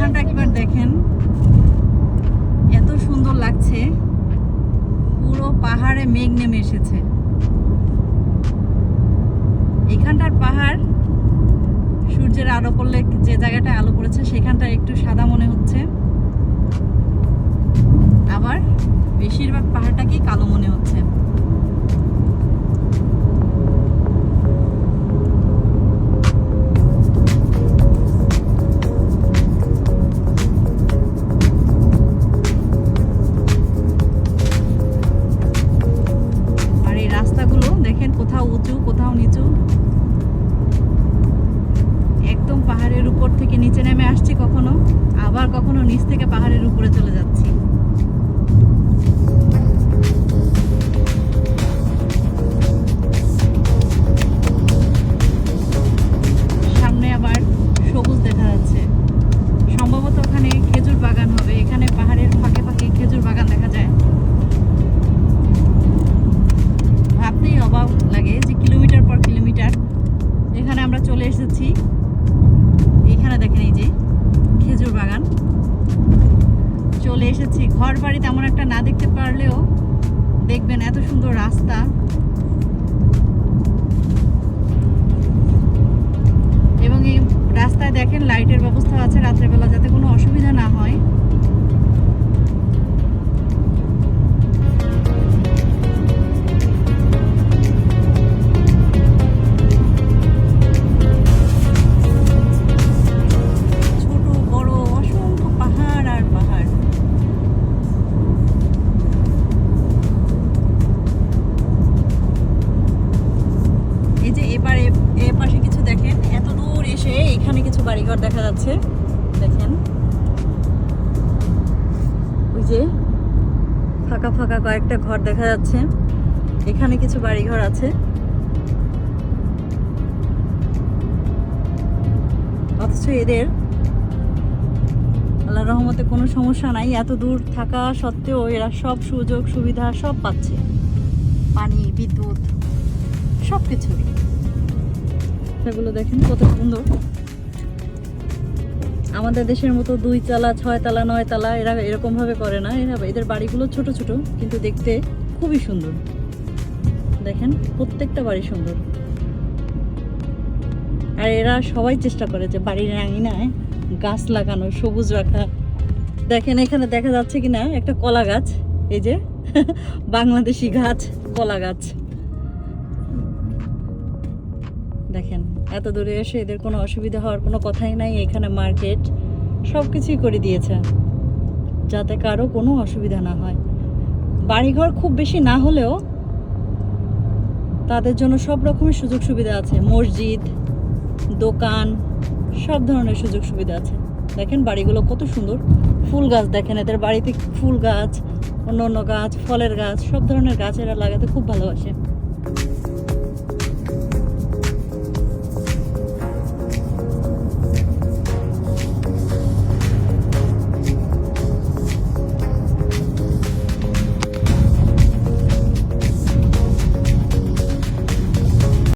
এখানটা একবার দেখেন, এত সুন্দর লাগছে, পুরো পাহাড়ে মেঘ নেমে এসেছে। এখানটার পাহাড় সূর্যের আলো পড়লে যে জায়গাটায় আলো পড়েছে সেখানটা একটু সাদা মনে হচ্ছে, আবার বেশিরভাগ পাহাড়টাকেই কালো মনে হচ্ছে। আর এই রাস্তাগুলো দেখেন, কোথাও উঁচু কোথাও নিচু, একদম পাহাড়ের উপর থেকে নিচে নেমে আসছি কখনো, আবার কখনো নিচ থেকে পাহাড়ের উপরে চলে যাচ্ছি। সামনে আবার সবুজ দেখা যাচ্ছে, সম্ভবত ওখানে খেজুর বাগান হবে। এখানে পাহাড়ের ফাঁকে ফাঁকে খেজুর বাগান দেখা যায়। ভাবতেই অবাক লাগে যে কিলোমিটার পর কিলোমিটার এখানে আমরা চলে এসেছি। এখানে দেখেন এই যে খেজুর বাগান, চলে এসেছি। ঘর বাড়ি তেমন একটা না দেখতে পারলেও দেখবেন এত সুন্দর রাস্তা, এবং এই রাস্তায় দেখেন লাইটের ব্যবস্থা আছে রাত্রেবেলা, যাতে কোনো অসুবিধা না হয়। ছোট বড় অসংখ্য পাহাড় আর পাহাড়। এই যে এবারে এ পাশে কিছু দেখেন, এত দূর এসে এখানে কিছু বাড়িঘর দেখা যাচ্ছে। দেখেন ওই যে ফাঁকা ফাঁকা কয়েকটা ঘর দেখা যাচ্ছে, এখানে কিছু বাড়িঘর আছে। অথচ এদের আল্লাহর রহমতে কোনো সমস্যা নাই, এত দূর থাকা সত্ত্বেও এরা সব সুযোগ সুবিধা সব পাচ্ছে, পানি বিদ্যুৎ সব কিছু। এগুলো দেখেন কত সুন্দর। আমাদের দেশের মতো 2 তলা 6 তলা 9 তলা এরা এরকম ভাবে করে না, এদের বাড়িগুলো ছোট ছোট কিন্তু দেখতে খুবই সুন্দর। দেখেন প্রত্যেকটা বাড়ি সুন্দর, আর এরা সবাই চেষ্টা করে যে বাড়ির আঙিনায় গাছ লাগানো, সবুজ রাখা। দেখেন এখানে দেখা যাচ্ছে কিনা একটা কলা গাছ, এই যে বাংলাদেশি গাছ, কলা গাছ। দেখেন এত দূরে এসে এদের কোনো অসুবিধা হওয়ার কোনো কথাই নাই। এখানে মার্কেট সব কিছুই করে দিয়েছে যাতে কারো কোনো অসুবিধা না হয়। বাড়িঘর খুব বেশি না হলেও তাদের জন্য সব রকমের সুযোগ সুবিধা আছে, মসজিদ, দোকান, সব ধরনের সুযোগ সুবিধা আছে। দেখেন বাড়িগুলো কত সুন্দর। ফুল গাছ দেখেন, এদের বাড়িতে ফুল গাছ, অন্য অন্য গাছ, ফলের গাছ, সব ধরনের গাছ এরা লাগাতে খুব ভালোবাসে।